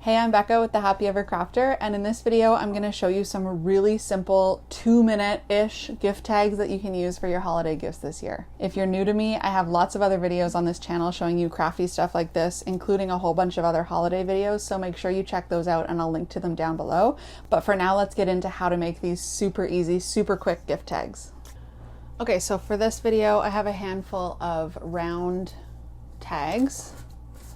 Hey, I'm Becca with the Happy Ever Crafter, and in this video I'm going to show you some really simple 2-minute-ish gift tags that you can use for your holiday gifts this year. If you're new to me, I have lots of other videos on this channel showing you crafty stuff like this, including a whole bunch of other holiday videos, so make sure you check those out and I'll link to them down below. But for now, let's get into how to make these super easy, super quick gift tags. Okay, so for this video I have a handful of round tags.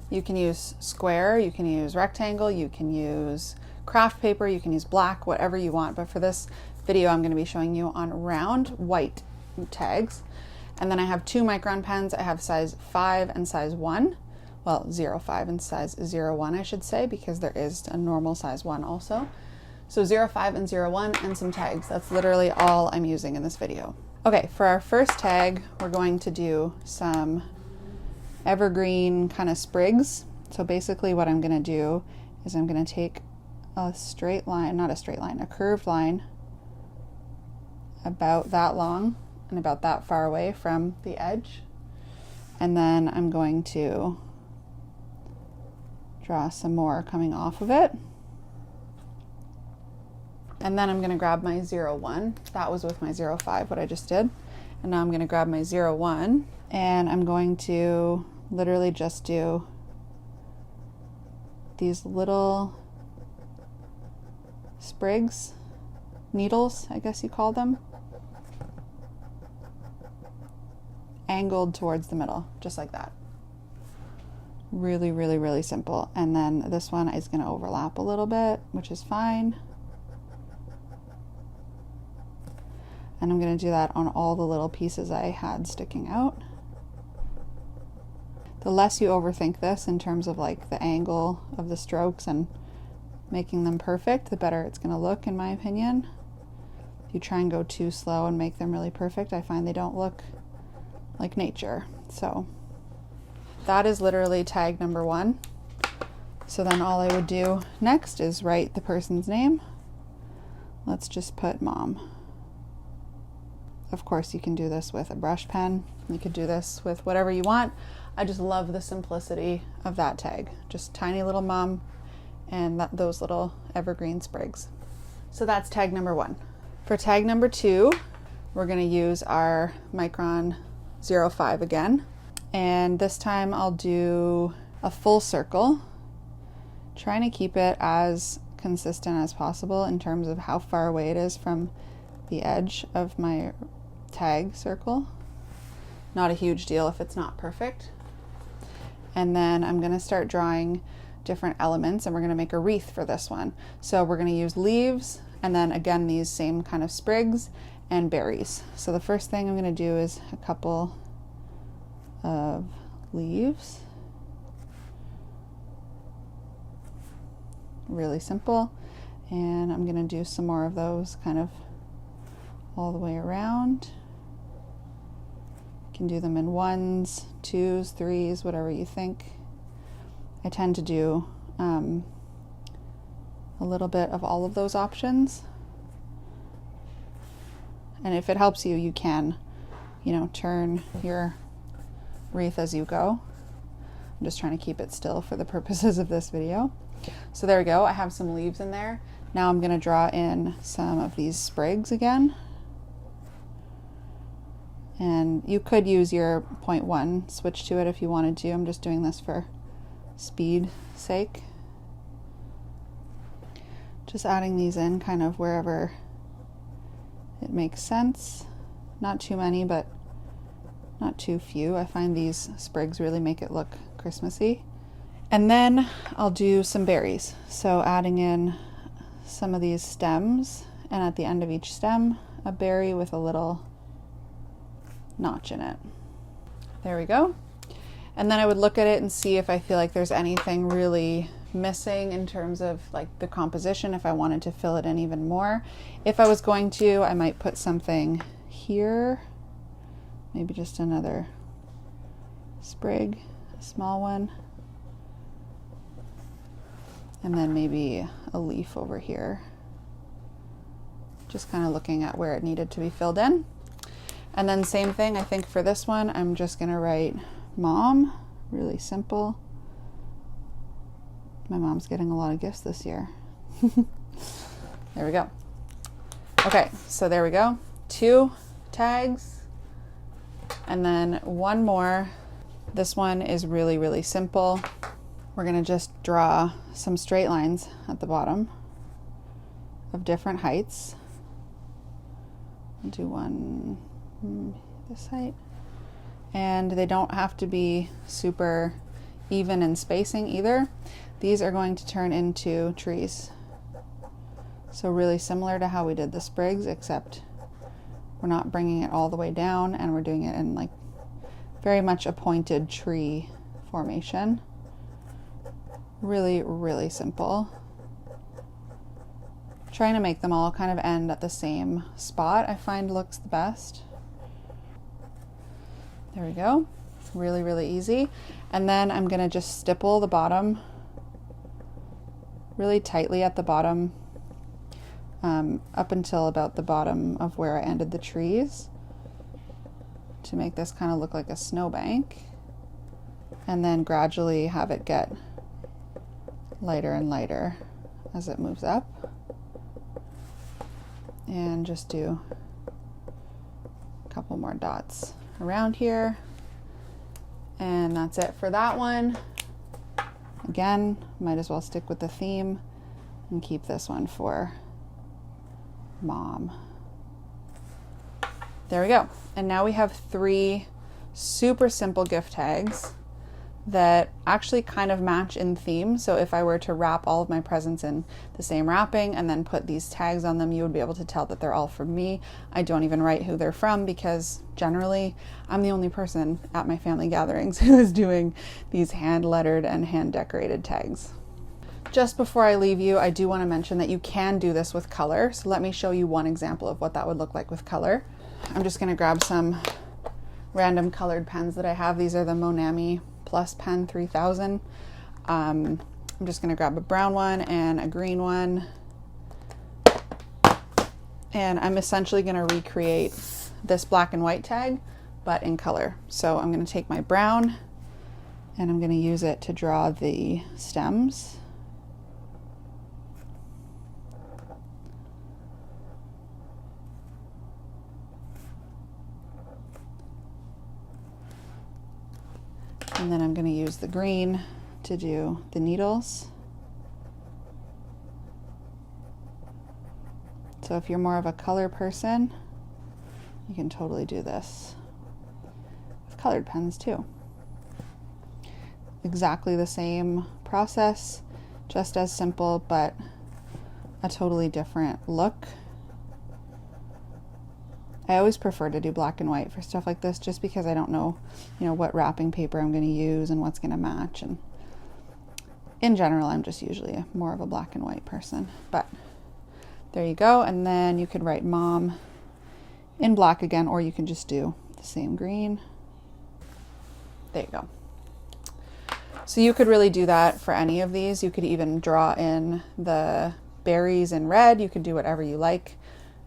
You can use square, you can use rectangle, you can use craft paper, you can use black, whatever you want. But for this video, I'm going to be showing you on round white tags. And then I have 2 micron pens. I have size 5 and size 1. Well, 0.5 and size 0.1, I should say, because there is a normal size 1 also. So 0.5 and 0.1 and some tags. That's literally all I'm using in this video. Okay, for our first tag, we're going to do some evergreen kind of sprigs. So basically what I'm going to do is I'm going to take a straight line, not a straight line, a curved line about that long and about that far away from the edge. And then I'm going to draw some more coming off of it. And then I'm going to grab my 0.1. That was with my 0.5, what I just did. And now I'm going to grab my 0.1 and I'm going to literally just do these little sprigs, needles, I guess you call them, angled towards the middle, just like that. Really, really, really simple. And then this one is going to overlap a little bit, which is fine. And I'm going to do that on all the little pieces I had sticking out. The less you overthink this in terms of like the angle of the strokes and making them perfect, the better it's going to look, in my opinion. If you try and go too slow and make them really perfect, I find they don't look like nature. So that is literally tag number 1. So then all I would do next is write the person's name. Let's just put Mom. Of course, you can do this with a brush pen. You could do this with whatever you want. I just love the simplicity of that tag. Just tiny little Mom and those little evergreen sprigs. So that's tag number 1. For tag number 2, we're going to use our micron 0.5 again. And this time I'll do a full circle, trying to keep it as consistent as possible in terms of how far away it is from the edge of my tag circle. Not a huge deal if it's not perfect. And then I'm going to start drawing different elements, and we're going to make a wreath for this one. So we're going to use leaves, and then again these same kind of sprigs and berries. So the first thing I'm going to do is a couple of leaves. Really simple. And I'm going to do some more of those kind of all the way around. You can do them in 1s, 2s, 3s, whatever you think. I tend to do a little bit of all of those options. And if it helps you, you can, turn your wreath as you go. I'm just trying to keep it still for the purposes of this video. So there we go. I have some leaves in there. Now I'm going to draw in some of these sprigs again. And you could use your 0.1 switch to it if you wanted to. I'm just doing this for speed sake. Just adding these in kind of wherever it makes sense. Not too many, but not too few. I find these sprigs really make it look Christmassy. And then I'll do some berries. So adding in some of these stems, and at the end of each stem, a berry with a little notch in it. There we go. And then I would look at it and see if I feel like there's anything really missing in terms of like the composition, if I wanted to fill it in even more. If I was going to, I might put something here, maybe just another sprig, a small one, and then maybe a leaf over here. Just kind of looking at where it needed to be filled in. And then same thing, I think for this one, I'm just gonna write Mom, really simple. My mom's getting a lot of gifts this year. There we go. Okay, so there we go. 2 tags. And then one more. This one is really, really simple. We're gonna just draw some straight lines at the bottom of different heights. I'll do one this height. And they don't have to be super even in spacing either. These are going to turn into trees. So really similar to how we did the sprigs, except we're not bringing it all the way down and we're doing it in like very much a pointed tree formation. Really, really simple. Trying to make them all kind of end at the same spot, I find looks the best. There we go. Really, really easy. And then I'm gonna just stipple the bottom really tightly at the bottom, up until about the bottom of where I ended the trees, to make this kind of look like a snowbank, and then gradually have it get lighter and lighter as it moves up. And just do a couple more dots around here. And that's it for that one. Again, might as well stick with the theme and keep this one for mom. There we go. And now we have 3 super simple gift tags that actually kind of match in theme. So if I were to wrap all of my presents in the same wrapping and then put these tags on them, you would be able to tell that they're all from me. I don't even write who they're from because generally I'm the only person at my family gatherings who is doing these hand lettered and hand decorated tags. Just before I leave you, I do want to mention that you can do this with color. So let me show you one example of what that would look like with color. I'm just going to grab some random colored pens that I have. These are the Monami Plus Pen 3000. I'm just going to grab a brown one and a green one. And I'm essentially going to recreate this black and white tag, but in color. So I'm going to take my brown and I'm going to use it to draw the stems. And then I'm going to use the green to do the needles. So if you're more of a color person, you can totally do this with colored pens too. Exactly the same process, just as simple, but a totally different look. I always prefer to do black and white for stuff like this, just because I don't know, what wrapping paper I'm going to use and what's going to match. And in general, I'm just usually more of a black and white person. But there you go. And then you could write mom in black again, or you can just do the same green. There you go. So you could really do that for any of these. You could even draw in the berries in red. You could do whatever you like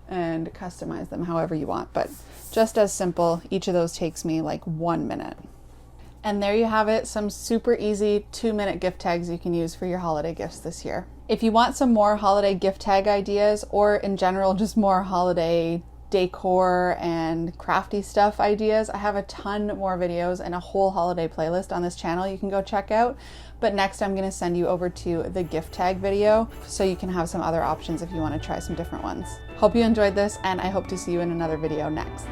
and customize them however you want, but just as simple. Each of those takes me like 1 minute. And there you have it, some super easy 2-minute gift tags you can use for your holiday gifts this year. If you want some more holiday gift tag ideas, or in general just more holiday decor and crafty stuff ideas, I have a ton more videos and a whole holiday playlist on this channel you can go check out. But next I'm going to send you over to the gift tag video so you can have some other options if you want to try some different ones. Hope you enjoyed this, and I hope to see you in another video next.